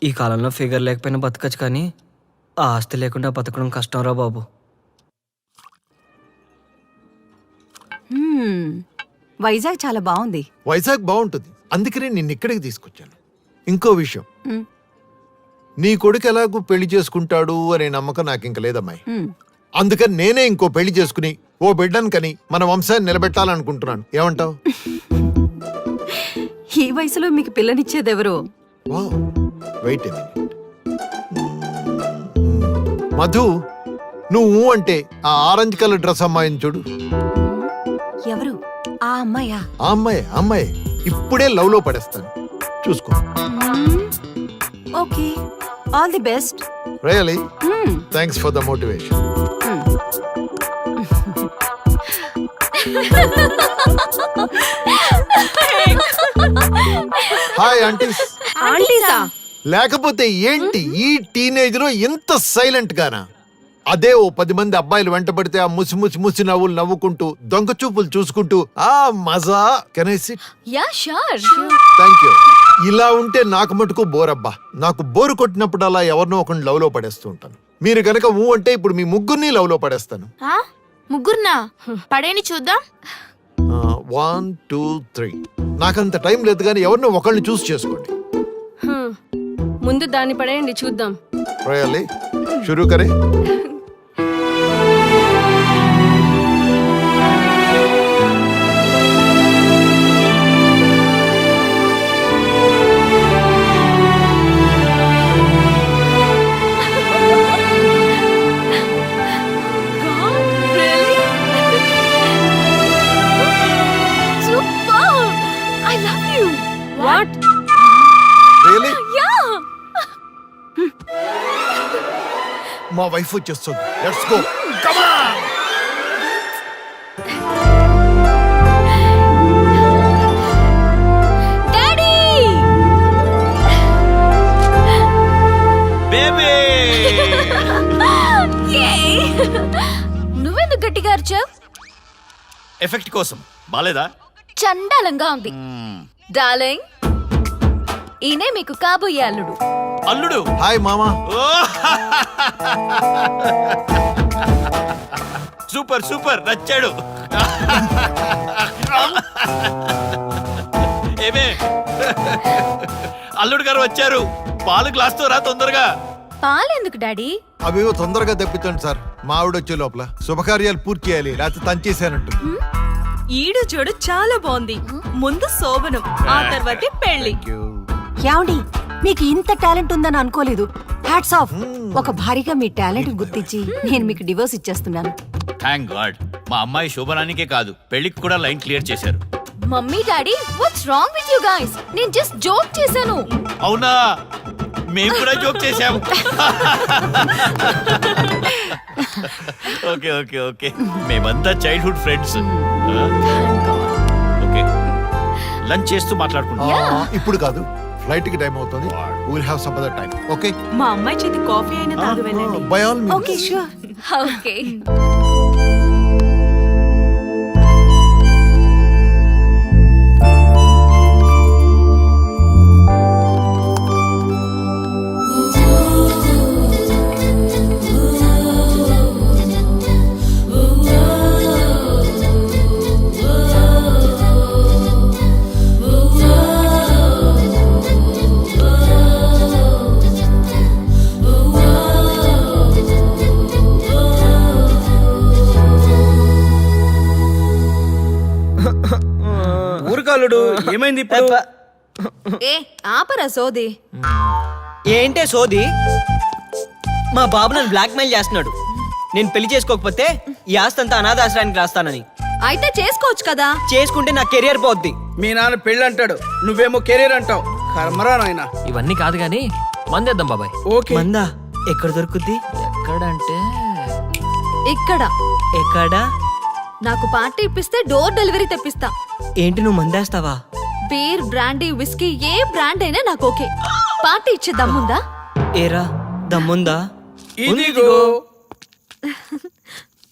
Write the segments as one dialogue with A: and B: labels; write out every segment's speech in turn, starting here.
A: ఈ కాలంలో ఫిగర్ లేకపోయినా బతకచ్చు, కానీ ఆ ఆస్తి లేకుండా బతకడం కష్టంరా బాబు.
B: వైజాగ్ చాలా బాగుంది.
C: వైజాగ్ బాగుంటుంది, అందుకనే నిన్ను ఇక్కడికి తీసుకొచ్చాను. ఇంకో విషయం, నీ కొడుకు ఎలాగూ పెళ్లి చేసుకుంటాడు అనే నమ్మకం నాకు ఇంక లేదమ్మాయి. అందుకని నేనే ఇంకో పెళ్లి చేసుకుని ఓ బిడ్డను కని మన వంశాన్ని నిలబెట్టాలనుకుంటున్నాను. ఏమంటావు?
B: ఈ వయసులో మీకు పిల్లనిచ్చేదెవరు?
C: వెయిట్. మధు, నువ్వు అంటే ఆ ఆరెంజ్ కలర్ డ్రెస్ అమ్మాయిని చూడు.
B: ఎవరు ఆ అమ్మాయా?
C: ఆ అమ్మాయి ఇప్పుడే లవ్ లో పడేస్తాను, చూసుకో.
B: Okay, all the best.
C: Really thanks for the motivation. Hi aunties.
B: ఆంటీసా?
C: లేకపోతే ఏంటి ఈ టీనేజ్ లో ఇంత సైలెంట్ గానా? అదే ఓ 10 మంది అబ్బాయిలు వెంట పడితే ఆ ముసి నవ్వులు నవ్వుకుంటూ దొంగ చూపులు చూసుకుంటూ ఆ మజా. Can I SIT?
D: Yeah sure.
C: Thank you. ఇలా ఉంటే నాకు మటుకు బోరబ్బా. నాకు బోరు కొట్టినప్పుడు అలా ఎవరినో ఒకరిని లవ్ లో పడేస్తూ ఉంటాను. మీరు గనక అంటే ఇప్పుడు మీ ముగ్గురిని లవ్ లో పడేస్తాను.
D: ముగ్గురునా? పడేని చూద్దాం.
C: 1 2 3. నాకంత టైం లేదు, కానీ ఎవరినో ఒకరిని చూస్ చేసుకోండి.
E: ముందు దాన్ని పడేయండి చూద్దాం.
C: రియల్లీ? షురూ కరే.
E: వాట్?
C: రియల్లీ?
D: Yeah.
C: మా వైఫ్ వచ్చేస్తుంది. Let's go. Come on.
D: Daddy!
F: Baby!
D: నువ్వెందుకు గట్టిగా అరిచావ్?
F: ఎఫెక్ట్ కోసం. బాలేదా?
D: చండాలంగా ఉంది. డార్లింగ్, ఈయనే మీకు కాబోయే అల్లుడు.
F: అల్లుడు?
C: హాయ్ మామా.
F: సూపర్ సూపర్, నచ్చాడు. ఏమే, అల్లుడు గారు వచ్చారు. పాలు గ్లాస్ తో రా తొందరగా.
D: పాలెందుకు డాడీ?
C: అవేవో తొందరగా తెప్పించండి సార్. మా ఆవిడ వచ్చే లోపల శుభకార్యాలు పూర్తి చేయాలి, లేకపోతే తంచేసానంటు.
G: ఈడు చూడు చాలా బాగుంది. ముందు శోభనం, ఆ తర్వాతే పెళ్లి.
B: ఏమండి, మీకు ఇంత టాలెంట్ ఉందని అనుకోలేదు. Hats off. ఒక భారీగా మీ టాలెంట్ గుర్తించి నేను మీకు డివోర్స్ ఇచ్చేస్తున్నాను.
F: Thank God. మా అమ్మాయి శోభనానికే కాదు, పెళ్లికి కూడా లైన్ క్లియర్ చేశారు.
D: Mummy daddy, what's wrong with you guys? నేను జస్ట్ జోక్ చేశాను.
F: అవునా? మేము కూడా జోక్ చేశాము. ఓకే ఓకే ఓకే, మేమంతా చైల్డ్హుడ్ ఫ్రెండ్స్. ఓకే, లంచ్ చేస్తూ మాట్లాడుకుంటాం.
C: ఇప్పుడు కాదు, ఫ్లైట్ కి టైం అవుతుంది. Will have some other time. Okay?
G: మా అమ్మాయి చేతి కాఫీ అయినా తాగు వెళ్ళండి.
C: By all means.
B: Okay, sure.
D: Okay.
A: ఊరుకాలుడు ఏమైంది ఇప్పుడు?
D: ఏ ఆపరా సోది.
A: ఏంటే సోది? మా బాబు నన్ను బ్లాక్ మెయిల్ చేస్తున్నాడు. నేను పెళ్లి చేసుకోకపోతే ఈ ఆస్తి అంతా అనాథాశ్రయానికి రాస్తానని.
D: అయితే చేసుకోవచ్చు కదా.
A: చేసుకుంటే నా కెరియర్ పోద్ది.
H: మీ నాన్న పెళ్ళి అంటాడు, నువ్వేమో కెరీర్ అంటావు. కర్మరా నాయన.
I: ఇవన్నీ కాదు గానీ మందేద్దాం బాబాయ్.
H: ఓకే.
A: మందా ఎక్కడ దొరుకుద్ది?
I: ఎక్కడంటే
D: ఇక్కడ.
A: ఎక్కడ?
D: నాకు పార్టీ ఇప్పిస్తే డోర్ డెలివరీ తెప్పిస్తా.
A: ఏంటి, నువ్వు మందేస్తావా?
D: బీర్, బ్రాండీ, విస్కీ ఏ బ్రాండ్ అయినా నాకు ఓకే. పార్టీ ఇచ్చే దమ్ముందా?
A: ఏరా దమ్ముందా?
H: ఇదిగో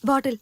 D: బాటిల్.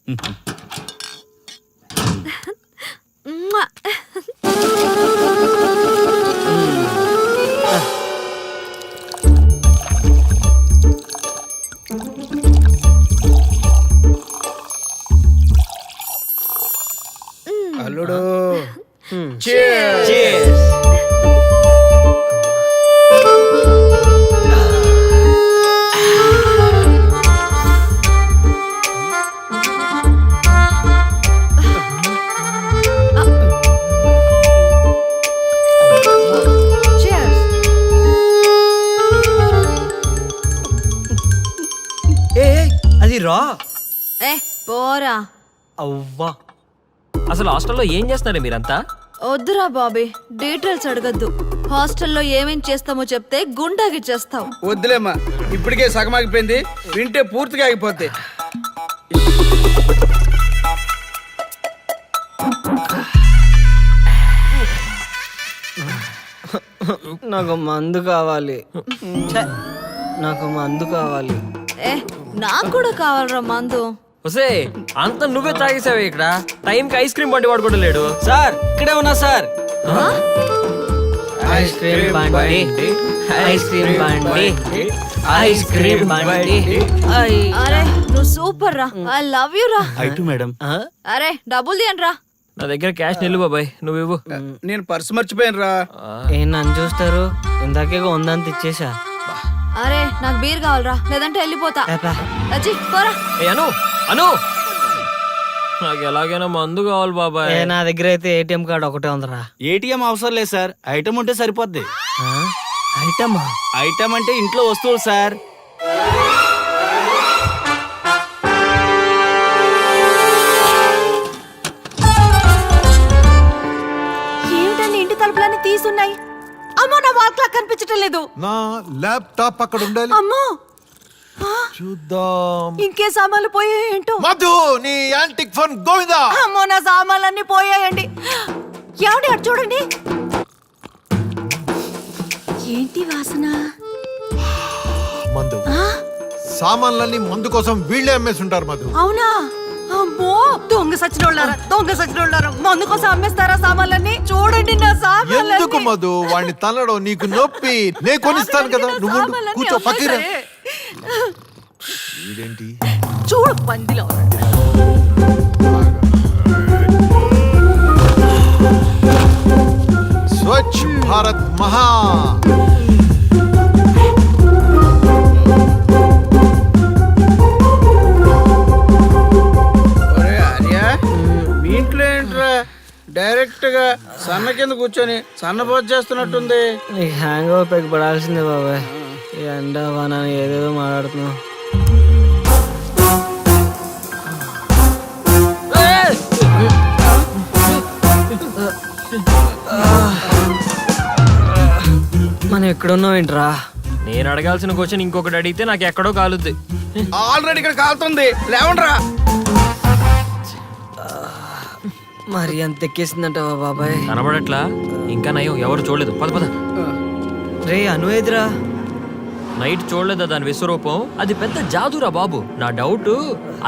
A: రా.
D: ఏ పోరా.
A: అవ్వా.
I: అసలు హాస్టల్లో ఏం చేస్తున్నారే మీరంతా?
D: వద్దురా బాబీ, డీటెయిల్స్ అడగద్దు. హాస్టల్లో ఏమేం చేస్తామో చెప్తే గుండాగిచ్చేస్తావు.
H: వద్దులేమ్మా, ఇప్పటికే సగం ఆగిపోయింది, వింటే పూర్తిగా ఆగిపోద్ది.
A: నాకు మందు కావాలి. ఛే, నాకు మందు కావాలి.
D: ఏ నాకు కూడా కావాలరా మందు.
I: వసే అంత నువ్వే తాగేసావే ఇక్కడ. టైంకి ఐస్ క్రీమ్ బండి వాడు కూడా లేడు.
A: సార్ ఇక్కడే ఉన్నా సార్. ఐస్ క్రీమ్ బండి, ఐస్ క్రీమ్ బండి, ఐస్ క్రీమ్ బండి.
D: అరే నువ్వు సూపర్ రా, ఐ లవ్ యూ రా.
A: ఆ?
D: అరే డబ్బులు తీయండి రా.
I: నా దగ్గర క్యాష్ నిల్లు బాబాయ్, నువ్వు ఇవ్వు.
H: నేను పర్సు మర్చిపోయాను రా.
A: ఏం నన్ను చూస్తారు? ఇందాకేగా ఉందంత ఇచ్చేసా.
D: అరే నాకు బీర్ కావాలరా, లేదంటే వెళ్ళిపోతా. అచ్చి పోరా.
I: ఏ అను అను, నాకు ఎలాగైనా మందు కావాలి బాబాయ్.
A: నా దగ్గర అయితే ఏటీఎం కార్డు ఒకటే ఉందరా.
J: ఏటీఎం అవసరం లేదు సార్, ఐటమ్ ఉంటే సరిపోద్ది.
A: ఐటమా?
J: ఐటమ్ అంటే ఇంట్లో వస్తువులు సార్.
B: ఏమిటండి ఇంటి తలుపులన్నీ తీసున్నాయి? అమ్మో నా వాల్ క్లాక్ కనిపించటం లేదు.
C: నా ల్యాప్టాప్ అక్కడ ఉండాలి.
B: అమ్మో
C: చూద్దాం.
B: ఇంకే సామాన్లు పోయాయేంటో.
C: మధు, నీ యాంటిక్ ఫోన్ గోవిందా.
B: అమ్మో నా సామాన్లన్నీ పోయాయండి. ఏమండి అటు చూడండి. ఏంటి వాసన?
C: మందు. సామాన్లన్నీ మందు కోసం వీళ్ళే అమ్మేసి ఉంటారు మధు.
B: అవునా? అమ్మో దొంగ సచ్చినోళ్ళారా, దొంగ సచ్చినోళ్ళారా, మందు కోసం అమ్మేస్తారా సామాన్లన్నీ? చూడండి నా సామాన్లన్నీ.
C: ఎందుకు మధు వాడిని తనడం? నీకు నొప్పి, నే కొనిస్తాను కదా. నువ్వు ఉండు. కూర్చో పక్కన. ఇదేంటి
B: చూడు పందిలో.
C: స్వచ్ఛ భారత్ మహా.
H: ఒరే ఆర్య, మీ ఇంట్లో ఏంట్రా డైరెక్ట్ గా సన్న కింద కూర్చొని సన్నపోతు చేస్తున్నట్టుంది.
A: నీకు హ్యాంగ్ ఓవర్ పైకి పడాల్సిందే బాబాయ్. ఈ ఎండ వాన ఏదేదో మాట్లాడుతున్నావు. మనం ఎక్కడున్నావు ఏంట్రా?
I: నేను అడగాల్సిన క్వశ్చన్ ఇంకొకటి అడిగితే నాకు ఎక్కడో కాలుద్ది.
H: ఆల్రెడీ ఇక్కడ కాలుతుంది, లేవండ్రా.
A: మరి అంత ఎక్కేసిందంటావా బాబాయ్?
I: కనబడట్లా? ఇంకా నయం, ఎవరు చూడలేదు. పద పద.
A: రే అను ఎదురా.
I: నైట్ చూడలేదా దాని విశ్వరూపం? అది పెద్ద జాదురా బాబు. నా డౌట్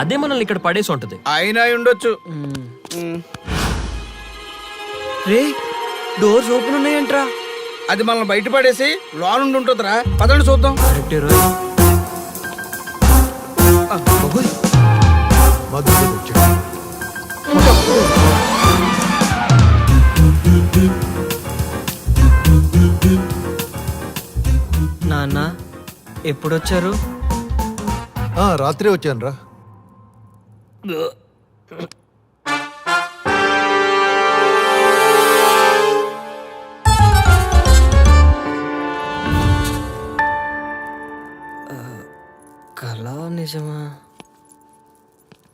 I: అదే మనల్ని ఇక్కడ పడేసి ఉంటది.
H: అయినా ఉండొచ్చు.
A: రే డోర్స్ ఓపెన్ ఉన్నాయంట్రా.
H: అది మనల్ని బయట పడేసి లోనుండి ఉంటుందిరా. పదండి చూద్దాం.
A: కరెక్టే రోయ్.
C: మధు వచ్చాడు.
A: నాన్న ఎప్పుడొచ్చారు?
C: రాత్రి వచ్చాను రా.
A: కళ నిజమా?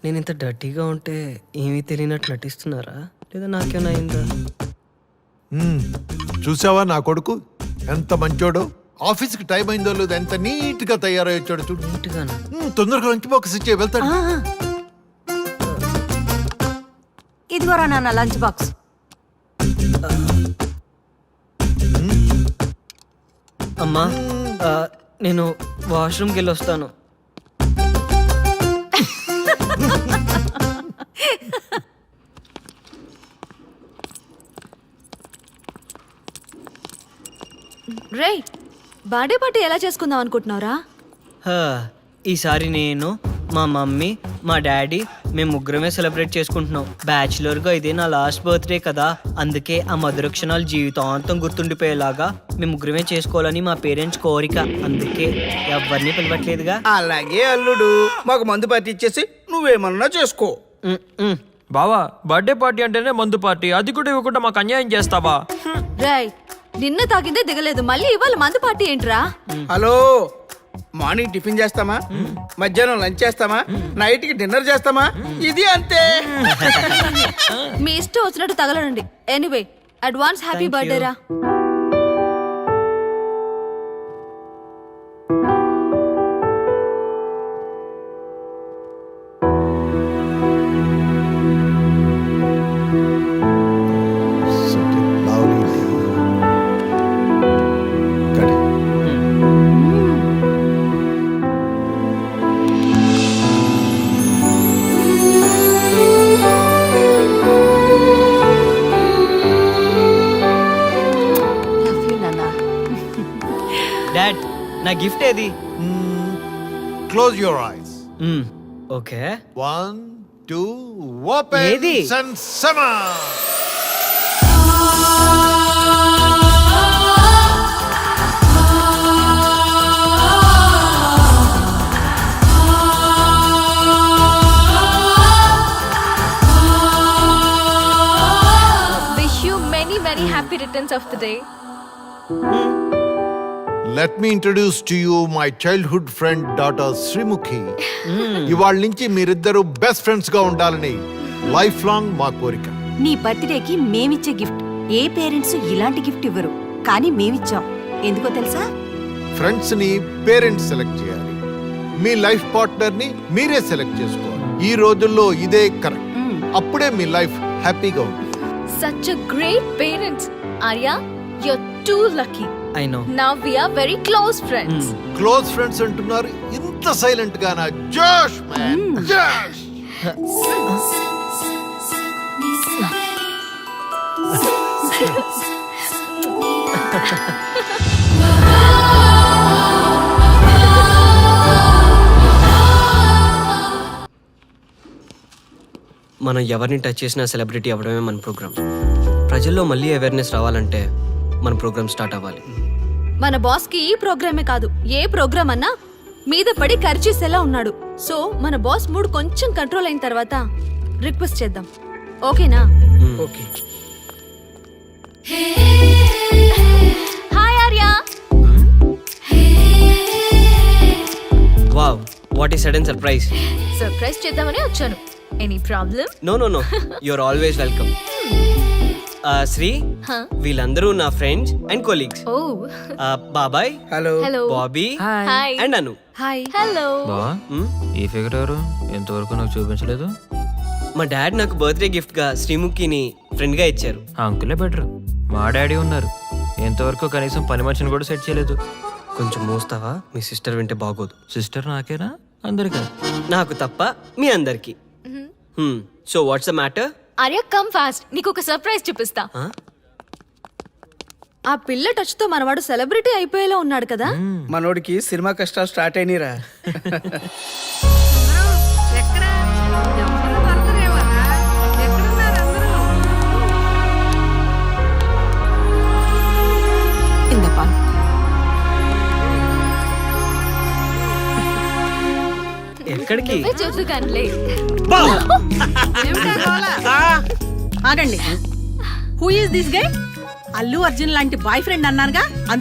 A: నేను ఇంత డర్టీగా ఉంటే ఏమీ తెలియనట్టు నటిస్తున్నారా, లేదా నాకేమైనా అయిందా?
C: చూసావా నా కొడుకు ఎంత మంచోడో? ఆఫీస్కి టైం అయిందో లేదు, ఎంత నీట్ గా తయారై వచ్చాడు చూడు.
A: నీట్గానా?
C: తొందరగా లంచ్ బాక్స్ ఇచ్చే వెళ్తాడు.
B: ఇదిగోరా నాన్న లంచ్ బాక్స్.
A: అమ్మా నేను వాష్రూమ్కి వెళ్ళి వస్తాను.
D: రే బర్త్డే పార్టీ ఎలా చేసుకుందాం అనుకుంటున్నారా?
A: ఈసారి నేను, మా మమ్మీ, మా డాడీ మేము ముగ్గురమే సెలబ్రేట్ చేసుకుంటున్నాం. బ్యాచులర్గా ఇదే నా లాస్ట్ బర్త్డే కదా, అందుకే ఆ మధుర క్షణాలు జీవితాంతం గుర్తుండిపోయేలాగా మేము ముగ్గురమే చేసుకోవాలని మా పేరెంట్స్ కోరిక. అందుకే ఎవరిని పిలవట్లేదుగా.
H: అలాగే అల్లుడు, మాకు మందు పార్టీ ఇచ్చేసి నువ్వేమన్నా చేసుకో.
I: బావా బర్త్డే పార్టీ అంటేనే మందు పార్టీ, అది కూడా ఇవ్వకుండా మాకు అన్యాయం చేస్తావా?
D: రేయ్ నిన్న తాగిందే దిగలేదు, మళ్ళీ ఇవాళ మందు పార్టీ ఏంట్రా?
H: హలో, మార్నింగ్ టిఫిన్ చేస్తామా మధ్యాహ్నం లంచ్ చేస్తామా నైట్ కి డిన్నర్ చేస్తామా ఇది అంతే.
D: మీ ఇష్టం వచ్చినట్టు తగలడండి. Anyway advance happy
A: Thank
D: birthday
A: you.
D: రా.
C: Such a lovely day. Got it.
B: Love you నాన్న.
A: డాడ్ నా గిఫ్ట్ ఏది?
C: Close your eyes.
A: Okay.
C: 1, 2, open.
A: ఏది?
C: And summer.
E: Wish you many many happy returns of the day.
C: Let me introduce to you my childhood friend daughter Srimukhi. ఇవాళ నుంచి మీరిద్దరూ best friends గా ఉండాలని life long మా కోరిక.
B: నీ బర్త్డేకి మేమిచ్చే గిఫ్ట్ ఏ పేరెంట్స్ ఇలాంటి గిఫ్ట్ ఇవ్వరు, కానీ మేమిచ్చాం. ఎందుకో తెలుసా?
C: ఫ్రెండ్స్ ని పేరెంట్స్ సెలెక్ట్ చేయాలి, మీ లైఫ్ పార్ట్నర్ ని మీరే సెలెక్ట్ చేసుకోవాలి. ఈ రోజుల్లో ఇదే కరెక్ట్. అప్పుడే మీ లైఫ్ హ్యాపీగా ఉంటుంది.
E: Such a great parents. Arya, you're too lucky.
A: I know.
E: Now we are very close friends.
C: Close friends అంటున్నారు, ఇంత సైలెంట్ గానా? జోష్ మ్యాన్ జోష్.
K: మనం ఎవరిని టచ్ చేసినా సెలబ్రిటీ అవ్వడమే మన ప్రోగ్రామ్. ప్రజల్లో మళ్ళీ అవేర్నెస్ రావాలంటే మన ప్రోగ్రామ్ స్టార్ట్ అవ్వాలి.
D: మన బాస్ కి ఈ ప్రోగ్రామే కాదు ఏ ప్రోగ్రామ్ అన్నా మీద పడి ఖర్చేసేలా ఉన్నాడు. సో మన బాస్ మూడ్ కొంచెం కంట్రోల్ అయిన తర్వాత రిక్వెస్ట్ చేద్దాం. ఓకేనా?
H: Okay.
E: Hi Arya.
K: Wow, what ఈ సడన్ సర్ప్రైజ్.
E: సర్ప్రైజ్ చేద్దామని వచ్చాను. Any problem?
K: No no no, you're always welcome. Sri, వీళ్ళందరూ నా ఫ్రెండ్స్ అండ్ కొలీగ్స్.
E: ఓ
K: బాబాయ్,
H: hello.
E: Hello.
K: Bobby
E: hi.
K: And Anu.
D: Hi.
E: Hello.
I: బా, ఈ ఫిగర్ ఎవరు? ఎంతవరకు నాకు చూపించలేదు.
K: మా డాడ్ నాకు బర్త్డే గిఫ్ట్ గా శ్రీముఖిని ఫ్రెండ్ గా ఇచ్చారు.
I: ఆ అంకులే బెటర్. మా డాడీ ఉన్నారు, ఎంతవరకు కనీసం పని మనిషిని కూడా సెట్ చేయలేదు.
K: కొంచెం మోస్తావా? మీ సిస్టర్ వింటే బాగోదు.
I: సిస్టర్ నాకేనా అందరికా?
K: నాకు తప్ప మీ అందరికి. So what's the matter?
E: Arya come fast, నీకు ఒక సర్ప్రైజ్ చూపిస్తా.
D: ఆ పిల్ల టచ్ తో మనవాడు సెలబ్రిటీ అయిపోయేలా ఉన్నాడు కదా.
H: మనోడికి సినిమా కష్టాలు స్టార్ట్ అయినరా.
B: ఇందప్పా
K: ఎక్కడికి?
E: చూసు కన్లే.
G: ఆగండి. Who is this guy? Allu Arjun లాంటి బాయ్ ఫ్రెండ్ అన్నానుగా, అందుకే